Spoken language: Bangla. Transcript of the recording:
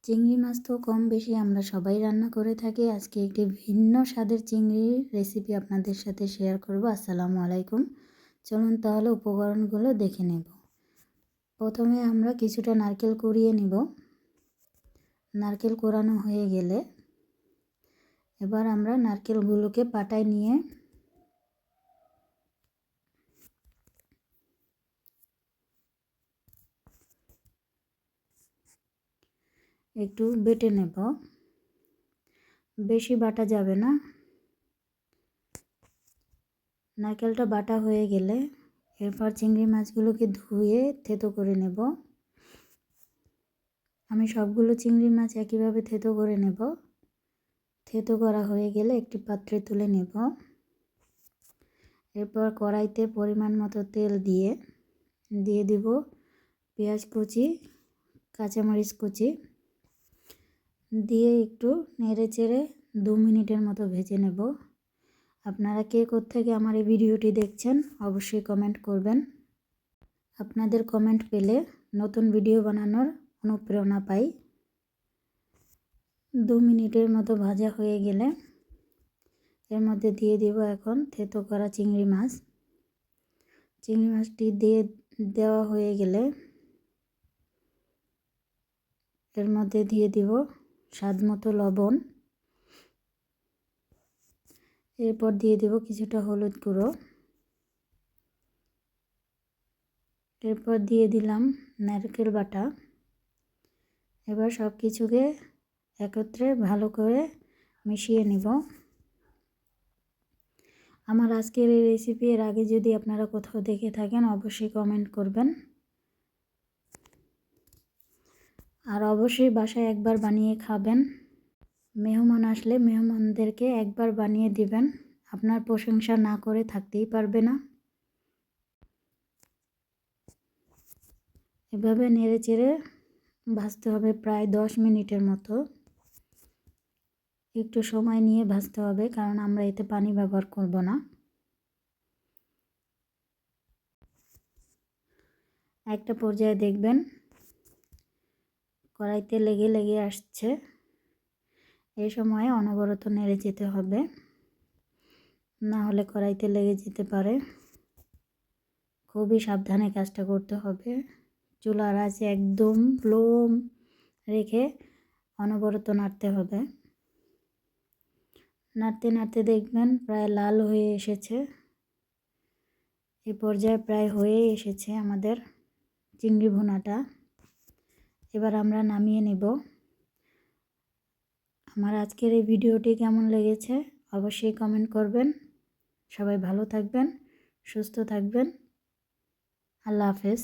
চিংড়ি মাছ তো কম বেশি আমরা সবাই রান্না করে থাকি। আজকে একটি ভিন্ন স্বাদের চিংড়ির রেসিপি আপনাদের সাথে শেয়ার করব। আসসালামু আলাইকুম। চলুন তাহলে উপকরণগুলো দেখে নেব। প্রথমে আমরা কিছুটা নারকেল কুড়িয়ে নেব। নারকেল কোরানো হয়ে গেলে এবার আমরা নারকেলগুলোকে পাটায় নিয়ে একটু বেটে নেব। বেশি বাটা যাবে না। নারকেলটা বাটা হয়ে গেলে এরপর চিংড়ি মাছগুলোকে ধুয়ে থেতো করে নেব। আমি সবগুলো চিংড়ি মাছ একইভাবে থেতো করে নেব। থেতো করা হয়ে গেলে একটি পাত্রে তুলে নেব। এরপর কড়াইতে পরিমাণ মতো তেল দিয়ে দিব পেঁয়াজ কুচি, কাঁচামরিচ কুচি দিয়ে একটু নেড়ে চেড়ে 2 মিনিটের মতো ভেজে নেব। আপনারা কে কোত্থেকে আমার এই ভিডিওটি দেখছেন অবশ্যই কমেন্ট করবেন। আপনাদের কমেন্ট পেলে নতুন ভিডিও বানানোর অনুপ্রেরণা পাই। 2 মিনিটের মতো ভাজা হয়ে গেলে এর মধ্যে দিয়ে দেব এখন থেতো করা চিংড়ি মাছ। চিংড়ি মাছটি দেওয়া হয়ে গেলে এর মধ্যে দিয়ে দিব স্বাদ মতো লবণ। এরপর দিয়ে দেব কিছুটা হলুদ গুঁড়ো। এরপর দিয়ে দিলাম নারকেল বাটা। এবার সব কিছুকে একত্রে ভালো করে মিশিয়ে নিব। আমার আজকের এই রেসিপি এর আগে যদি আপনারা কোথাও দেখে থাকেন অবশ্যই কমেন্ট করবেন। আর অবশ্যই বাসায় একবার বানিয়ে খাবেন। মেহমান আসলে মেহমানদেরকে একবার বানিয়ে দিবেন, আপনার প্রশংসা না করে থাকতেই পারবে না। এভাবে নেড়ে চেড়ে ভাজতে হবে প্রায় 10 মিনিটের মতো। একটু সময় নিয়ে ভাজতে হবে কারণ আমরা এতে পানি ব্যবহার করব না। একটা পর্যায়ে দেখবেন কড়াইতে লেগে লেগে আসছে। এই সময়ে অনবরত নেড়ে যেতে হবে, না হলে কড়াইতে লেগে যেতে পারে। খুবই সাবধানে কাজটা করতে হবে। চুলার আঁচ একদম লো রেখে অনবরত নাড়তে হবে। নাড়তে নাড়তে দেখবেন প্রায় লাল হয়ে এসেছে। এই পর্যায়ে প্রায় হয়ে এসেছে আমাদের চিংড়ি ভুনাটা। এবার আমরা নামিয়ে নেব। আমার আজকের এই ভিডিওটি কেমন লেগেছে অবশ্যই কমেন্ট করবেন। সবাই ভালো থাকবেন, সুস্থ থাকবেন। আল্লাহ হাফেজ।